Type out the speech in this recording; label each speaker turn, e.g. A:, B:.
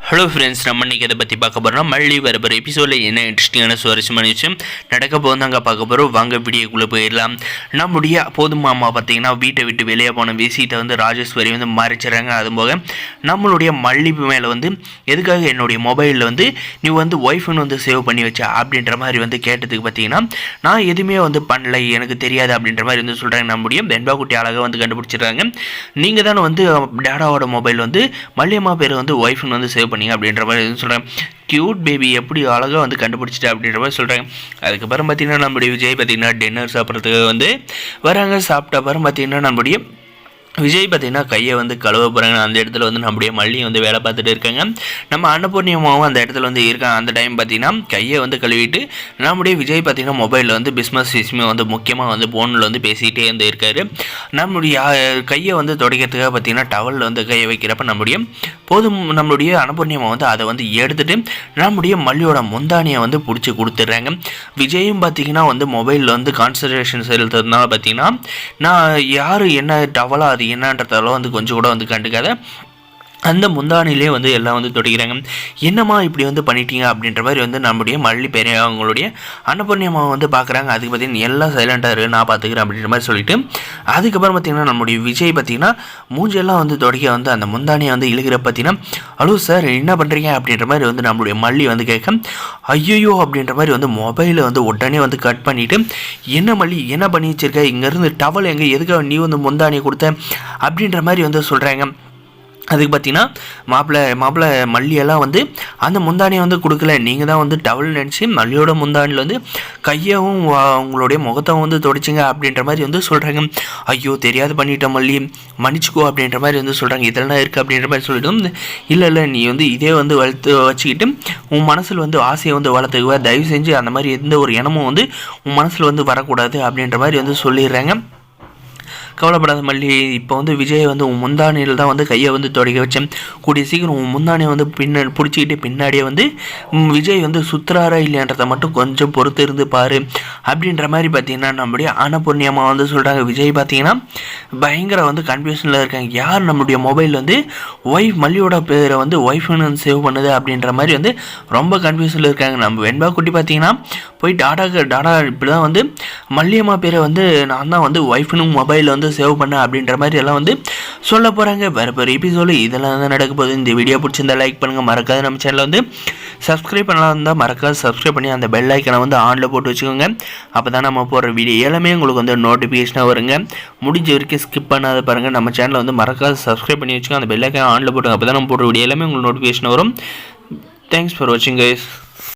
A: Hello friends, நம்ம இன்றைக்கி இதை பற்றி பார்க்க போகிறோம். மல்லி வரப்போகிற எபிசோடில் என்ன இன்ட்ரெஸ்டிங்கான சுவாரஸ்யமான விஷயம் நடக்க போதாங்க பார்க்க போகிறோம். வாங்க வீடியோக்குள்ளே போயிடலாம். நம்முடைய போதும் அம்மா பார்த்தீங்கன்னா வீட்டை விட்டு வெளியே போன விஷயத்தை வந்து ராஜேஸ்வரி வந்து மறைச்சிடறாங்க. அதுபோக நம்மளுடைய மல்லி மேலே வந்து எதுக்காக என்னுடைய மொபைலில் வந்து நீ வந்து ஒய்ஃப்னு வந்து சேவ் பண்ணி வச்சா அப்படின்ற மாதிரி வந்து கேட்டதுக்கு பார்த்தீங்கன்னா நான் எதுவுமே வந்து பண்ணலை, எனக்கு தெரியாது அப்படின்ற மாதிரி வந்து சொல்கிறாங்க. நம்முடைய வெண்பா குட்டி அழகாக வந்து கண்டுபிடிச்சிடுறாங்க. நீங்கள் தானே வந்து டேடாவோட மொபைல் வந்து மல்லியம்மா பேர் வந்து ஒய்ஃப்னு வந்து சேவ் பண்ணீங்க அப்படின்ற மாதிரி எதுவும் சொல்கிறாங்க. க்யூட் பேபி எப்படி அழகாக வந்து கண்டுபிடிச்சிட்டா அப்படின்ற மாதிரி சொல்கிறாங்க. அதுக்கப்புறம் பார்த்தீங்கன்னா நம்முடைய விஜய் பார்த்தீங்கன்னா டின்னர் சாப்பிட்றதுக்கு வந்து வராங்க. சாப்பிட்ட அப்புறம் பார்த்தீங்கன்னா நம்முடைய விஜய் பார்த்திங்கன்னா கையை வந்து கழுவ போகிறாங்க. அந்த இடத்துல வந்து நம்முடைய மல்லி வந்து வேலை பார்த்துட்டு இருக்காங்க. நம்ம அன்னபூர்ணியமாவும் அந்த இடத்துல வந்து இருக்காங்க. அந்த டைம் பார்த்திங்கன்னா கையை வந்து கழுவிட்டு நம்முடைய விஜய் பார்த்திங்கன்னா மொபைலில் வந்து பிஸ்னஸ் விஷயமே வந்து முக்கியமாக வந்து ஃபோனில் வந்து பேசிகிட்டே வந்து இருக்காரு. நம்முடைய கையை வந்து துடைக்கிறதுக்காக பார்த்திங்கன்னா டவலில் வந்து கையை வைக்கிறப்ப நம்மளுடைய அன்னபூர்ணியமாக வந்து அதை வந்து எடுத்துகிட்டு நம்முடைய மல்லியோட முந்தானியை வந்து பிடிச்சி கொடுத்துட்றாங்க. விஜயும் பார்த்திங்கன்னா வந்து மொபைலில் வந்து கான்சன்ட்ரேஷன் செலுத்துறதுனால பார்த்திங்கன்னா நான் யார் என்ன டவலாக அது என்னன்றதாலும் வந்து கொஞ்சம் கூட வந்து கண்டுக்காத அந்த முந்தானிலே வந்து எல்லாம் வந்து தொடைக்கிறாங்க. என்னம்மா இப்படி வந்து பண்ணிட்டீங்க அப்படின்ற மாதிரி வந்து நம்முடைய மல்லி பெரிய அவங்களுடைய அன்னபூர்ணியம்மாவை வந்து பார்க்குறாங்க. அதுக்கு பார்த்தீங்கன்னா எல்லாம் சைலண்டாக இருக்கு, நான் பார்த்துக்கிறேன் அப்படின்ற மாதிரி சொல்லிட்டு அதுக்கப்புறம் பார்த்திங்கன்னா நம்முடைய விஜய் பார்த்திங்கன்னா மூஞ்செல்லாம் வந்து தொடக்க வந்து அந்த முந்தானியை வந்து இழுக்கிற பார்த்தீங்கன்னா ஹலோ சார் என்ன பண்ணுறீங்க அப்படின்ற மாதிரி வந்து நம்மளுடைய மல்லி வந்து கேட்க ஐயோ அப்படின்ற மாதிரி வந்து மொபைலை வந்து உடனே வந்து கட் பண்ணிவிட்டு என்ன மல்லி என்ன பண்ணி வச்சிருக்க, இங்கேருந்து டவல் எங்கே எதுக்காக நீ வந்து முந்தானியை கொடுத்த அப்படின்ற மாதிரி வந்து சொல்கிறாங்க. அதுக்கு பார்த்தீங்கன்னா மாப்பிள்ளை மல்லியெல்லாம் வந்து அந்த முந்தானியை வந்து கொடுக்கல, நீங்கள் தான் வந்து டவல் நினச்சி மல்லியோட முந்தானியில் வந்து கையவும் உங்களுடைய முகத்தை வந்து துடைச்சிங்க அப்படின்ற மாதிரி வந்து சொல்கிறாங்க. ஐயோ தெரியாது பண்ணிட்டோம் மல்லி மன்னிச்சிக்கோ அப்படின்ற மாதிரி வந்து சொல்கிறாங்க. இதெல்லாம் இருக்குது அப்படின்ற மாதிரி சொல்லிட்டு இல்லை நீ வந்து இதே வந்து வளர்த்து வச்சுக்கிட்டு உன் மனசில் வந்து ஆசையை வந்து வளர்த்துக்குவ, தயவு செஞ்சு அந்த மாதிரி எந்த ஒரு எண்ணமும் வந்து உன் மனசில் வந்து வரக்கூடாது அப்படின்ற மாதிரி வந்து சொல்லிடுறாங்க. கவலைப்படாத மல்லி, இப்போ வந்து விஜய் வந்து உன் முந்தானியில் தான் வந்து கையை வந்து தொடக்க வச்சேன், கூடிய சீக்கிரம் உன் முந்தானியை வந்து பிடிச்சிக்கிட்டு பின்னாடியே வந்து விஜய் வந்து சுற்றுறாரா இல்லைன்றதை மட்டும் கொஞ்சம் பொறுத்து இருந்து பாரு அப்படின்ற மாதிரி பார்த்தீங்கன்னா நம்முடைய அன்னபூர்ணியம்மா வந்து சொல்கிறாங்க. விஜய் பார்த்தீங்கன்னா பயங்கர வந்து கன்ஃபியூஷனில் இருக்காங்க. யார் நம்மளுடைய மொபைல் வந்து மல்லியோட பேரை வந்து ஒய்ஃப்னு சேவ் பண்ணுது அப்படின்ற மாதிரி வந்து ரொம்ப கன்ஃபியூஷனில் இருக்காங்க. நம்ம வெண்பா குட்டி பார்த்தீங்கன்னா போய் டாடா இப்படி தான் வந்து மல்லியம்மா பேரை வந்து நான் தான் வந்து ஒய்ஃப்னு மொபைலில் வந்து சேவ் பண்ண அப்படின்ற மாதிரி எல்லாம் வந்து சொல்ல போகிறாங்க. வேறு எபிசோடு இதெல்லாம் தான் நடக்க போகுது. இந்த வீடியோ பிடிச்சிருந்தா லைக் பண்ணுங்கள், மறக்காது நம்ம சேனலை வந்து சப்ஸ்கிரைப் பண்ணலாம் இருந்தால் மறக்காது சப்ஸ்கிரைப் பண்ணி அந்த பெல் ஐக்கனை வந்து ஆனில் போட்டு வச்சுக்கோங்க. அப்போ தான் நம்ம போடுற வீடியோ எல்லாமே உங்களுக்கு வந்து நோட்டிஃபிகேஷனாக வருங்க. முடிஞ்ச வரைக்கும் ஸ்கிப் பண்ணாத பாருங்கள். நம்ம சேனலை வந்து மறக்காது சப்ஸ்கிரைப் பண்ணி வச்சுக்கோங்க, அந்த பெல் ஐக்கனை ஆனில் போட்டுங்க. அப்போ தான் நம்ம போடுற வீடியோ எல்லாமே உங்களுக்கு நோட்டிஃபிகேஷன் வரும். தேங்க்ஸ் ஃபார் வாட்சிங் கைஸ்.